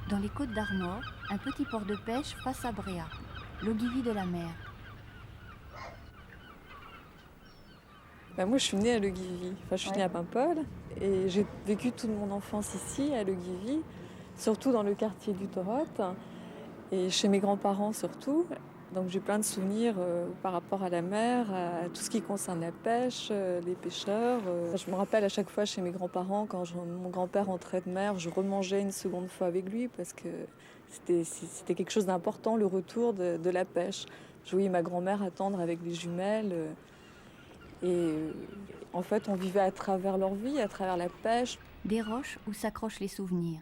Dans les Côtes d'Armor, un petit port de pêche face à Bréa, l'Ogivie de la mer. Moi, je suis née à Leguivy. Je suis née à Paimpol et j'ai vécu toute mon enfance ici, à Leguivy, surtout dans le quartier du Torotte et chez mes grands-parents surtout. Donc j'ai plein de souvenirs par rapport à la mer, à tout ce qui concerne la pêche, les pêcheurs. Je me rappelle à chaque fois chez mes grands-parents, quand mon grand-père rentrait de mer, je remangeais une seconde fois avec lui parce que c'était quelque chose d'important, le retour de la pêche. Je voyais ma grand-mère attendre avec les jumelles. En fait, on vivait à travers leur vie, à travers la pêche. Des roches où s'accrochent les souvenirs.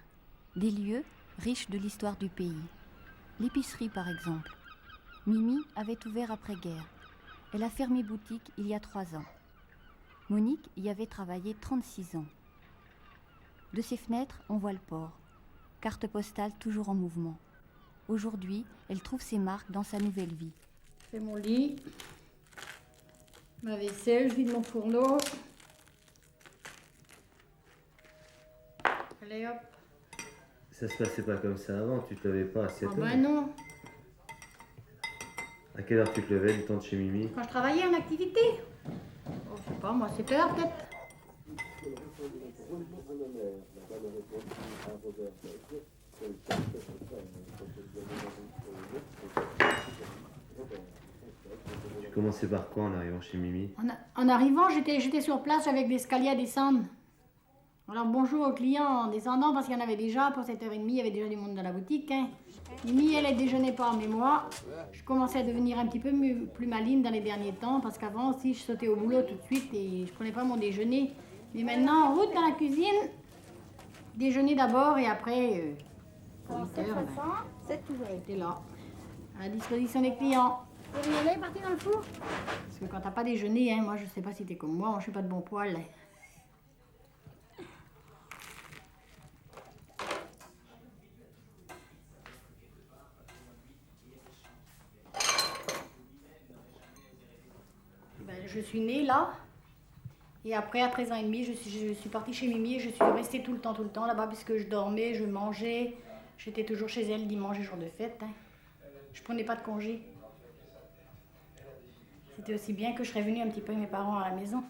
Des lieux riches de l'histoire du pays. L'épicerie, par exemple. Mimi avait ouvert après-guerre. Elle a fermé boutique il y a 3 ans. Monique y avait travaillé 36 ans. De ses fenêtres, on voit le port. Carte postale toujours en mouvement. Aujourd'hui, elle trouve ses marques dans sa nouvelle vie. Je fais mon lit, ma vaisselle, je vide mon fourneau. Allez hop. Ça se passait pas comme ça avant, tu te levais pas assez tôt. Ah ben non. À quelle heure tu te levais du temps de chez Mimi? Quand je travaillais en activité. Oh, je sais pas, moi, 7 heures peut-être. Tu commençais par quoi en arrivant chez Mimi? En arrivant, j'étais sur place avec l'escalier à descendre. Alors bonjour aux clients en descendant parce qu'il y en avait déjà. Pour 7h30, il y avait déjà du monde dans la boutique. Mimi, elle déjeunait pas, mais moi, je commençais à devenir un petit peu plus maligne dans les derniers temps parce qu'avant aussi, je sautais au boulot tout de suite et je prenais pas mon déjeuner. Mais maintenant, en route dans la cuisine, déjeuner d'abord et après, 8h, c'est tout vrai. J'étais là, à la disposition des clients. Vous voulez partir dans le four? Parce que quand t'as pas déjeuné, moi je sais pas si t'es comme moi, je suis pas de bon poil. Je suis née là, et après, à 13 ans et demi, je suis partie chez Mimi et je suis restée tout le temps là-bas, puisque je dormais, je mangeais. J'étais toujours chez elle dimanche et jour de fête. Je prenais pas de congé. C'était aussi bien que je serais venue un petit peu avec mes parents à la maison.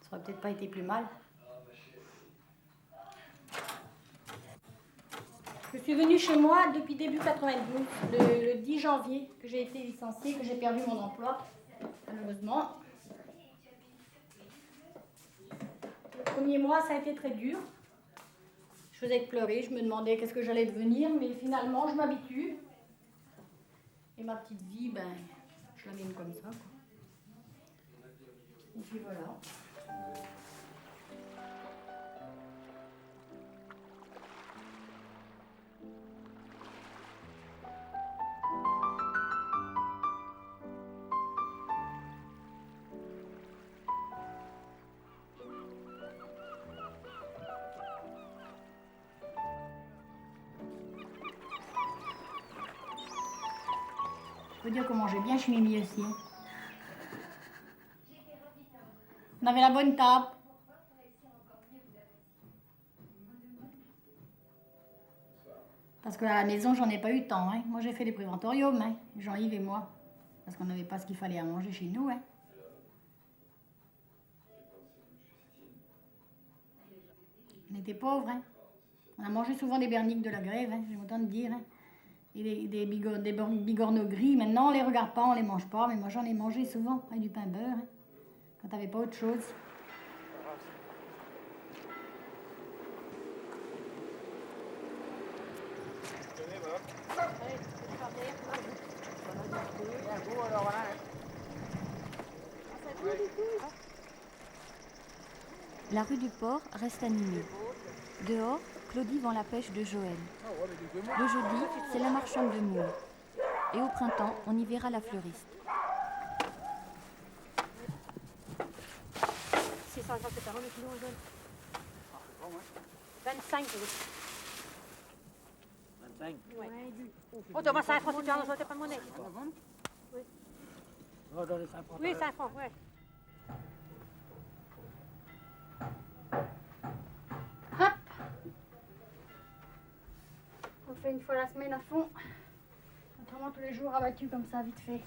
Ça aurait peut-être pas été plus mal. Je suis venue chez moi depuis début 92, le 10 janvier, que j'ai été licenciée, que j'ai perdu mon emploi, malheureusement. Le premier mois, ça a été très dur. Je faisais que pleurer, je me demandais qu'est-ce que j'allais devenir, mais finalement, je m'habitue. Et ma petite vie, je la mène comme ça, quoi. Et puis voilà. Je peux dire qu'on mangeait bien chez Mimi aussi. On avait la bonne table. Parce qu'à la maison, j'en ai pas eu tant. Moi, j'ai fait les préventoriums, Jean-Yves et moi. Parce qu'on n'avait pas ce qu'il fallait à manger chez nous. On était pauvres. On a mangé souvent des berniques de la grève, j'ai autant de dire. Et des bigorneaux gris. Maintenant, on les regarde pas, on les mange pas. Mais moi, j'en ai mangé souvent, avec du pain beurre. Quand t'avais pas autre chose. La rue du Port reste animée. Dehors, Claudie vend la pêche de Joël. Le jeudi, c'est la marchande de moules. Et au printemps, on y verra la fleuriste. 650 le kilo, Joël. 25 kg. 25? Oui. Oh, tu vas 5 francs, tu n'as pas de monnaie. Oui. On va donner 5 francs. Oui, 5 francs, oui. Hop! fait une fois la semaine à fond. Autrement, tous les jours abattus comme ça, vite fait.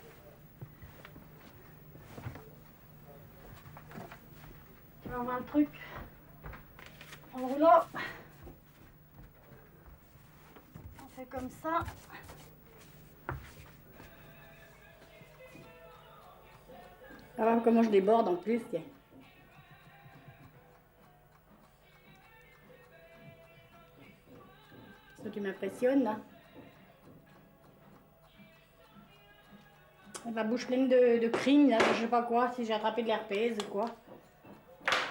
On va voir le truc. En roulant. On fait comme ça. On va voir comment je déborde en plus, tiens. Ça, tu m'impressionnes, là. La bouche pleine de crines, là, je sais pas quoi, si j'ai attrapé de l'herpès ou quoi.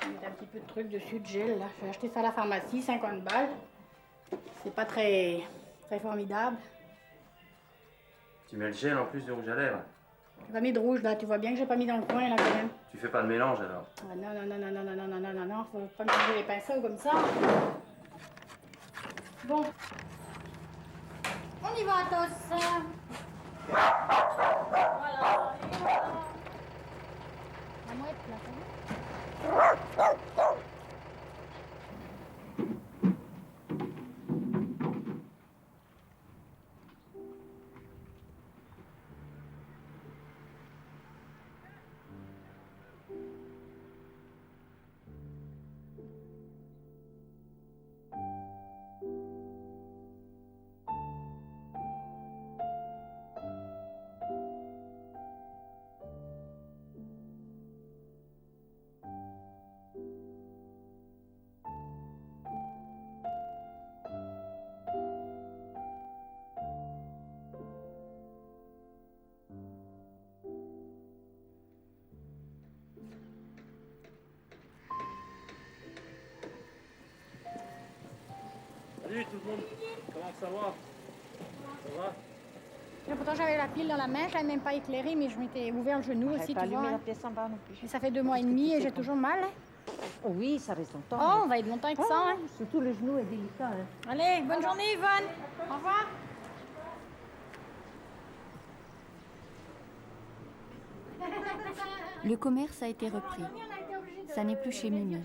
On met un petit peu de truc dessus, de gel, là. J'ai acheté ça à la pharmacie, 50 balles. C'est pas très formidable. Tu mets le gel en plus du rouge à lèvres. J'ai pas mis de rouge, là. Tu vois bien que j'ai pas mis dans le coin, là, quand même. Tu fais pas de mélange alors. Ah, non, non, non, non, non, non, non, non, non, non, non. Faut pas me changer les pinceaux comme ça. Bon. On y va, Athos. Voilà. Et voilà. La mouette, là, t'as vu? Salut tout le monde, comment ça va? Ça va? Et pourtant, j'avais la pile dans la main, je l'avais même pas éclairée, mais je m'étais ouvert le genou aussi, tu vois. la pièce en bas non plus. Et ça fait 2 mois et demi et j'ai toujours mal. Hein. Oui, ça reste longtemps. Oh, on va être longtemps avec ça. Hein. Surtout le genou est délicat. Hein. Allez, bonne journée, Yvonne. Au revoir. Le commerce a été repris. Ça n'est plus chez Mimi.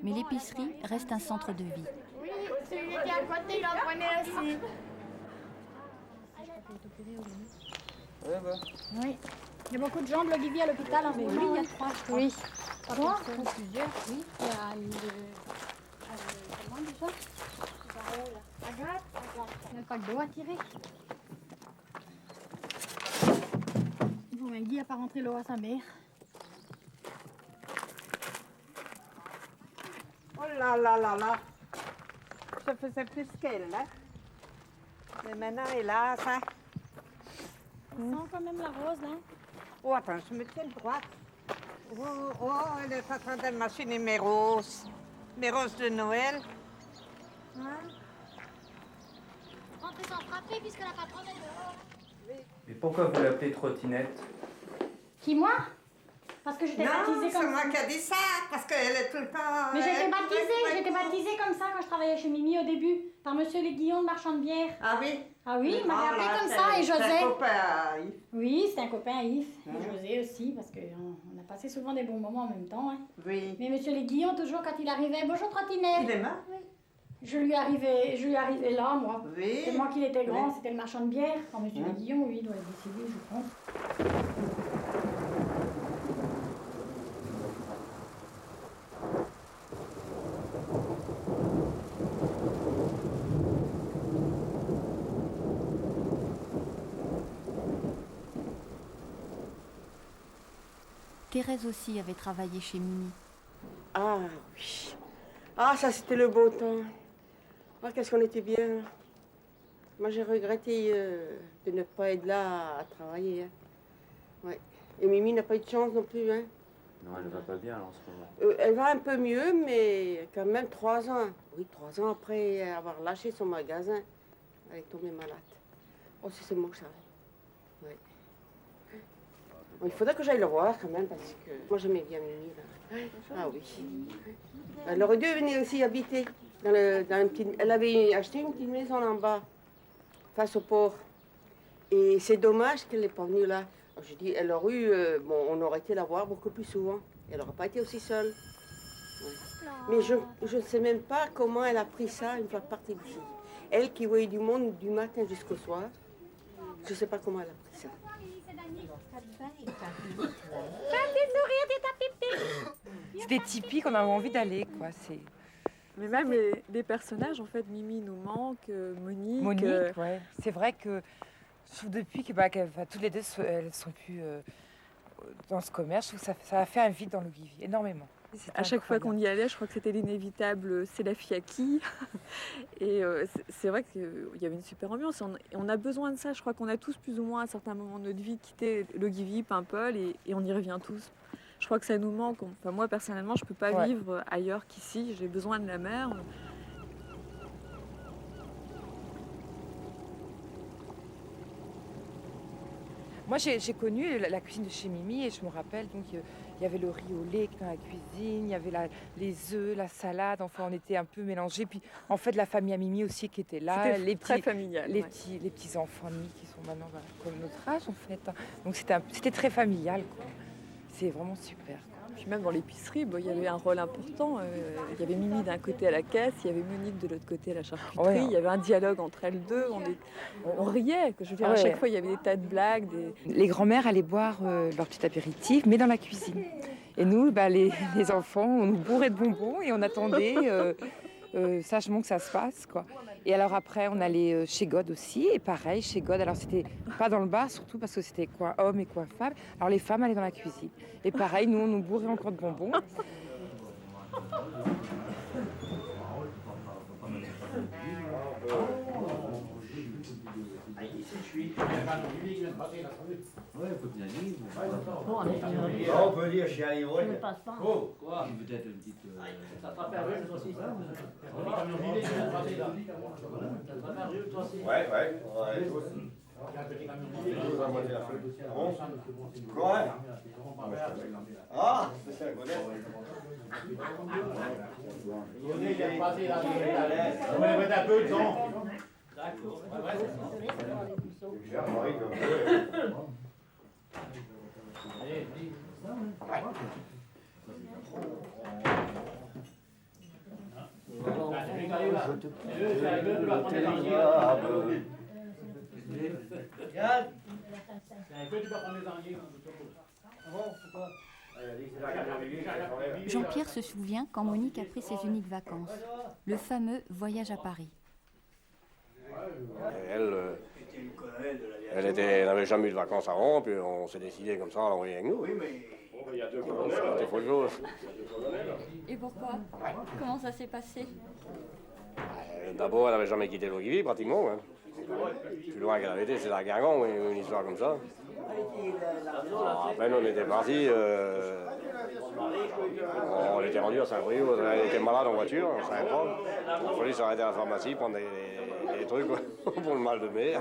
Mais l'épicerie reste un centre de vie. Oui, celui qui est à côté, il en prenait aussi. Oui. Il y a beaucoup de gens de l'Olivier à l'hôpital en ce moment. Oui, il y a 3, je crois. Oui. 3 personnes. Plusieurs, oui. Il y a une de... comment déjà Agathe. Il y a le pack d'eau à tirer. Bon, mais Guy n'a pas rentré l'eau à sa mère. Oh là là là là. Je faisais plus qu'elle, hein. Mais maintenant, hélas, hein. Ça sent quand même la rose, hein. Oh, attends, je me tiens droite. Oh, oh, elle est en train de machiner mes roses. Mes roses de Noël. Hein? Rentrez sans frapper puisque la patronne est dehors. Mais pourquoi vous l'appelez trottinette? Qui, moi? Parce que j'étais baptisée Non, c'est comme moi ça. qui a dit ça, parce qu'elle est tout le temps... Mais j'étais elle baptisée courait. comme ça quand je travaillais chez Mimi au début, par Monsieur Léguillon de Marchand de Bière. Ah oui? Ah oui, il m'avait Ah, appelé là, comme ça et c'est un José. copain à Yves. Oui, c'était un copain à Yves. Et José aussi, parce qu'on a passé souvent des bons moments en même temps. Hein. Oui. Mais Monsieur Léguillon, toujours quand il arrivait, bonjour trottinette. Il est mort? Oui. Je lui arrivais là, moi. Oui. Tellement qu'il était grand, Oui. c'était le marchand de bière. Quand Monsieur Léguillon, oui, il doit être décédé, je pense. Thérèse aussi avait travaillé chez Mimi. Ah oui. Ah, ça c'était le beau temps. Ah, qu'est-ce qu'on était bien. Moi j'ai regretté de ne pas être là à travailler. Hein. Ouais. Et Mimi n'a pas eu de chance non plus. Hein. Non, elle va pas bien là, en ce moment. Elle va un peu mieux, mais quand même 3 ans. Oui, 3 ans après avoir lâché son magasin, elle est tombée malade. Oh, c'est moi que ça. Ouais. Bon, il faudrait que j'aille le voir quand même, parce que moi j'aimais bien Mimi. Là. Ah oui. Elle aurait dû venir ici habiter. Elle avait acheté une petite maison en bas, face au port. Et c'est dommage qu'elle n'est pas venue là. Je dis, elle aurait eu, on aurait été la voir beaucoup plus souvent. Elle n'aurait pas été aussi seule. Ouais. Mais je ne sais même pas comment elle a pris ça une fois partie d'ici. Elle qui voyait du monde du matin jusqu'au soir. Je sais pas comment elle a pris ça. C'était typique, on avait envie d'aller, quoi. Mais même les personnages, en fait, Mimi nous manque, Monique. Monique, ouais. C'est vrai que je trouve depuis que toutes les deux, elles sont plus dans ce commerce, je trouve que ça a fait un vide dans le Guivy, énormément. À chaque fois qu'on y allait, je crois que c'était l'inévitable c'est la fille à qui. Et c'est vrai qu'il y avait une super ambiance. Et on a besoin de ça. Je crois qu'on a tous plus ou moins à un certain moment de notre vie quitté le Guivy, Paimpol, et on y revient tous. Je crois que ça nous manque. Enfin, moi, personnellement, je ne peux pas vivre ailleurs qu'ici. J'ai besoin de la mer. Moi, j'ai connu la cuisine de chez Mimi et je me rappelle, donc, il y avait le riz au lait dans la cuisine, il y avait les œufs, la salade, enfin, on était un peu mélangés. Puis, en fait, la famille à Mimi aussi qui était là. C'était très familial. Les petits enfants de Mimi qui sont maintenant comme notre âge, en fait. Donc, c'était très familial, quoi. C'est vraiment super, quoi. Puis même dans l'épicerie, il y avait un rôle important. Il y avait Mimi d'un côté à la caisse, il y avait Monique de l'autre côté à la charcuterie. Il y avait un dialogue entre elles deux. On riait. Je veux dire, à chaque fois, il y avait des tas de blagues. Les grands-mères allaient boire leur petit apéritif, mais dans la cuisine. Et nous, les enfants, on nous bourrait de bonbons et on attendait sagement que ça se passe, quoi. Et alors après, on allait chez God aussi, et pareil, chez God, alors c'était pas dans le bar, surtout parce que c'était coin homme et coin femme. Alors les femmes allaient dans la cuisine. Et pareil, nous, on nous bourrait encore de bonbons. On peut dire chez Aïrol. Oh, quoi? Peut-être une petite. Ouais. Quoi? Ah, c'est ça, On va mettre un peu de temps. Jean-Pierre se souvient quand Monique a pris ses uniques vacances, le fameux voyage à Paris. Elle n'avait jamais eu de vacances avant, puis on s'est décidé comme ça à l'envoyer avec nous. C'était faut le jour. Et pourquoi? Comment ça s'est passé? D'abord, elle n'avait jamais quitté le Guivy, pratiquement. Hein. Plus loin qu'elle avait été, c'est la Guingamp, une histoire comme ça. Alors, après, nous, on était partis. On était rendu à Saint-Brieuc, elle était malade en voiture, on ne savait pas. Il a fallu s'arrêter à la pharmacie, prendre des trucs pour le mal de mer.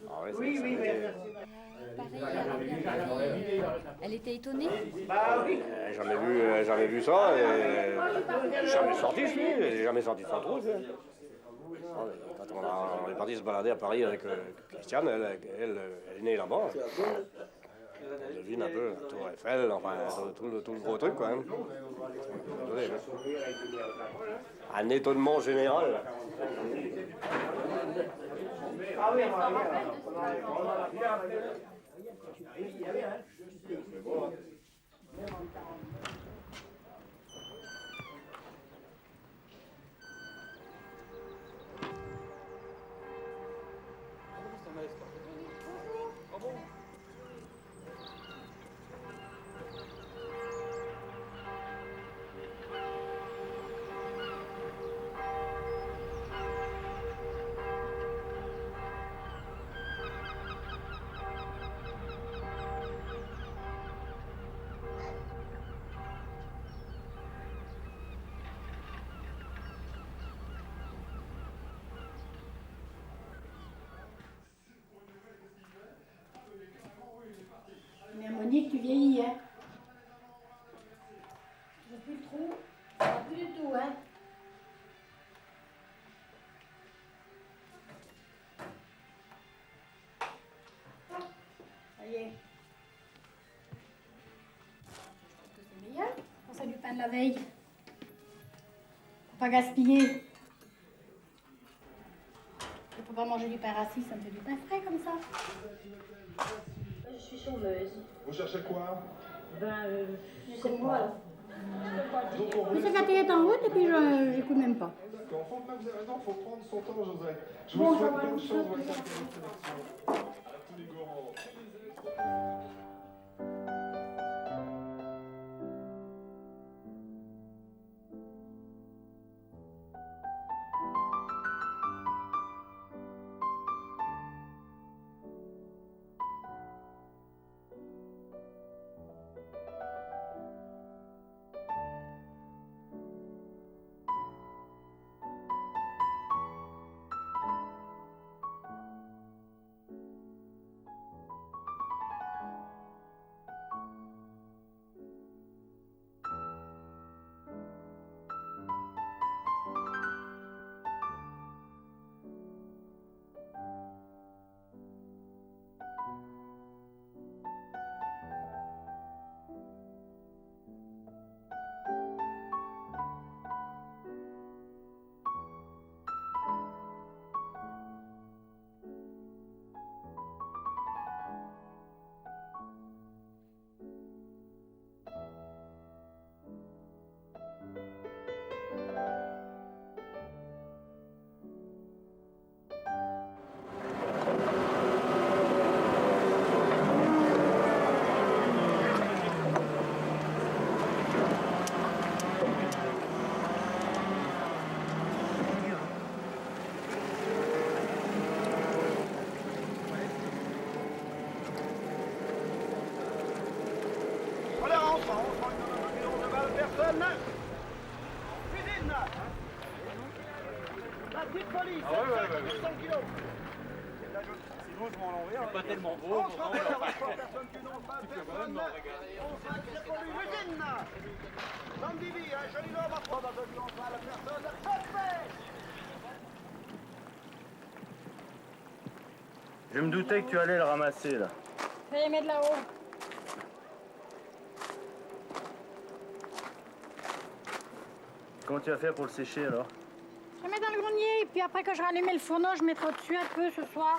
Ah, ouais, Elle était étonnée? Jamais vu ça, et jamais sorti, je suis, j'ai jamais sorti de sa trousse. Quand on est parti se balader à Paris avec Christiane, elle est née là-bas. On devine un peu la Tour Eiffel, enfin tout le gros truc, quoi. Hein. Un étonnement général. Mais Monique, tu vieillis, hein? Tu veux plus le trou? Ça va plus du tout, hein? Ça y est. Je trouve que c'est meilleur. On sait du pain de la veille. Faut pas gaspiller. à manger du pain rassis, ça me fait du pain frais comme ça. Je suis chômeuse. Vous cherchez quoi? Je sais pas. Le secrétaire est en route et puis je n'écoute même pas. D'accord, en fait, là, vous avez raison, il faut prendre son temps, José. Je Bon, vous souhaite ça va, bonne je chance vous dans la souhaite sélection. À tous les gourmands. Pas tellement beau. Je me doutais que tu allais le ramasser là. Je vais les mettre là-haut. Comment tu vas faire pour le sécher alors? Je vais mettre dans le grenier et puis après que je rallume le fourneau, je mettrai au-dessus un peu ce soir.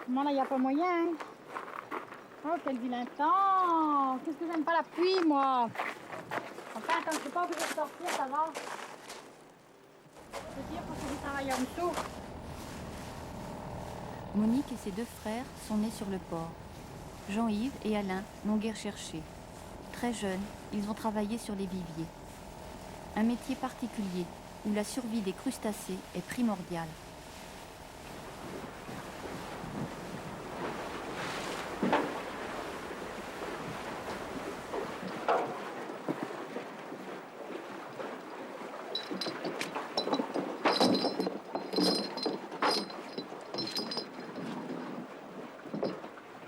Bon, là, il n'y a pas moyen. Hein. Oh, quel vilain temps! Qu'est-ce que j'aime pas la pluie, moi? Enfin, quand je ne sais pas où je vais sortir, ça va. Je veux dire, pour que du travail en dessous. Monique et ses deux frères sont nés sur le port. Jean-Yves et Alain n'ont guère cherché. Très jeunes, ils ont travaillé sur les viviers. Un métier particulier où la survie des crustacés est primordiale.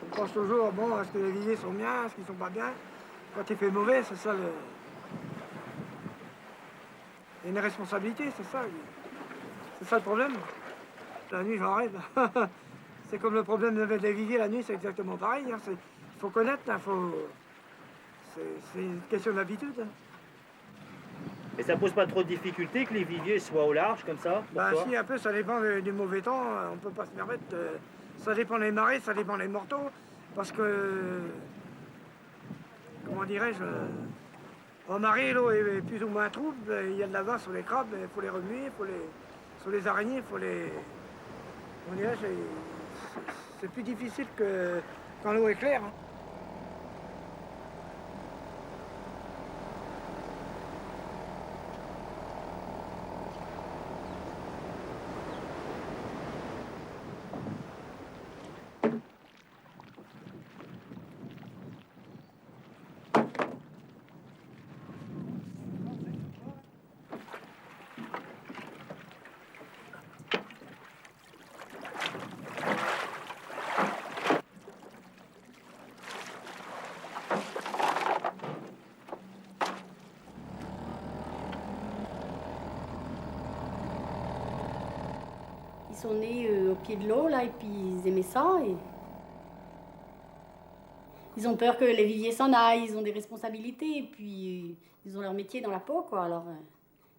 On pense toujours, bon, est-ce que les viviers sont bien, est-ce qu'ils sont pas bien? Quand il fait mauvais, c'est ça le... Il y a une responsabilité, c'est ça. C'est ça le problème. La nuit, j'en rêve. C'est comme le problème des viviers, la nuit, c'est exactement pareil. Hein. Il faut connaître, hein, c'est une question d'habitude. Hein. Et ça pose pas trop de difficultés que les viviers soient au large comme ça? Bah si, un peu, ça dépend du mauvais temps. On peut pas se permettre. Ça dépend des marées, ça dépend des mortaux. Parce que, comment dirais-je, en marée, l'eau est plus ou moins trouble. Il y a de la vase sur les crabes, il faut les remuer, sur les araignées, il faut les... On dirait, c'est plus difficile que quand l'eau est claire. Hein. Ils sont nés au pied de l'eau, là, et puis ils aimaient ça. Et... Ils ont peur que les viviers s'en aillent, ils ont des responsabilités, et puis ils ont leur métier dans la peau, quoi. Alors,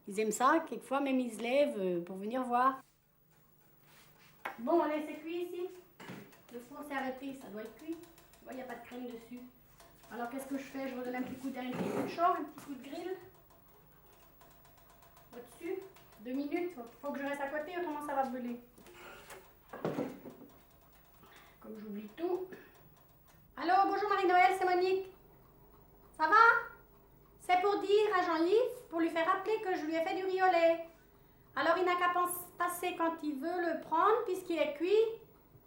Ils aiment ça, quelquefois même ils se lèvent pour venir voir. Bon, allez, c'est cuit ici. Le four s'est arrêté, ça doit être cuit. Tu vois, il n'y a pas de crème dessus. Alors qu'est-ce que je fais? Je redonne un petit coup d'air, un petit coup de chauffe, un petit coup de grill. Au-dessus, 2 minutes. Faut que je reste à côté, autrement ça va brûler. Comme j'oublie tout. Allô, bonjour Marie-Noël, c'est Monique. Ça va? C'est pour dire à Jean-Yves, pour lui faire rappeler que je lui ai fait du riz au lait. Alors il n'a qu'à passer quand il veut le prendre, puisqu'il est cuit.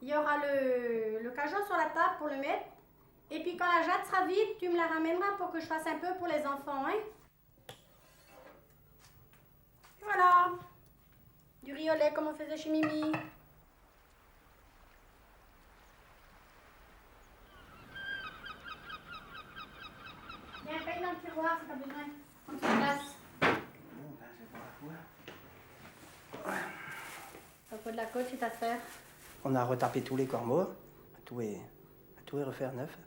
Il y aura le cajot sur la table pour le mettre. Et puis quand la jatte sera vide, tu me la ramèneras pour que je fasse un peu pour les enfants, hein? Voilà. Du riz au lait comme on faisait chez Mimi. Il y a un pain dans le tiroir si t'as besoin. Prends sur place. Bon, ben, c'est pas la fois. Au pot de la côte, c'est à faire. On a retapé tous les corbeaux, tout est refaire neuf.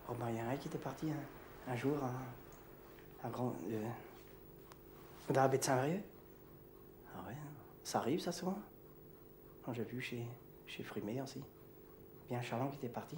Oh ben, il y en a un qui était parti un jour, un grand... dans la baie de Saint-Brieuc. Ah ouais, ça arrive ça souvent. J'ai vu chez Frimé aussi. Bien Charlon qui était parti.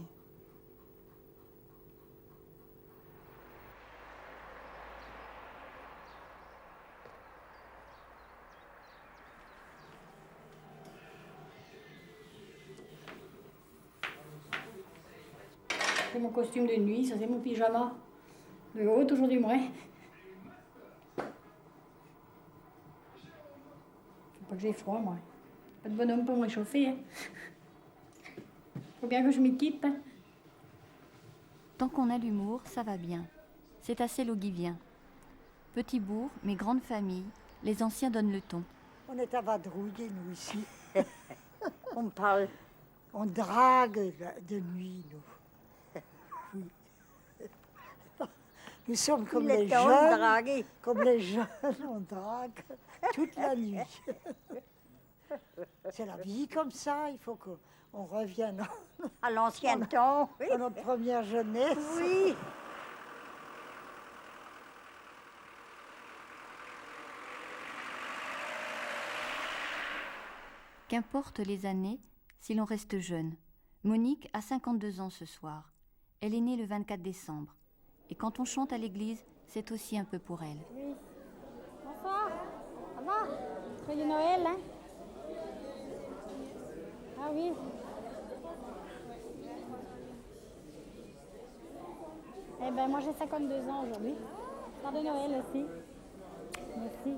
C'est mon costume de nuit, ça c'est mon pyjama. De haut, toujours du moins. Faut pas que j'ai froid, moi. Pas de bonhomme pour me réchauffer, hein. Faut bien que je m'y quitte, hein. Tant qu'on a l'humour, ça va bien. C'est assez logivien. Petit bourg, mais grande famille, les anciens donnent le ton. On est à vadrouiller, nous, ici. On parle. On drague de nuit, nous. Oui. Nous sommes comme les jeunes. Comme les jeunes, on drague toute la nuit. C'est la vie comme ça, il faut qu'on revienne à l'ancien temps. Oui. À notre première jeunesse. Oui. Qu'importe les années, si l'on reste jeune. Monique a 52 ans ce soir. Elle est née le 24 décembre. Et quand on chante à l'église, c'est aussi un peu pour elle. Oui. Bonsoir. Ça va? Joyeux Noël, hein? Ah oui. Eh ben moi j'ai 52 ans aujourd'hui. Soir de Noël aussi. Merci.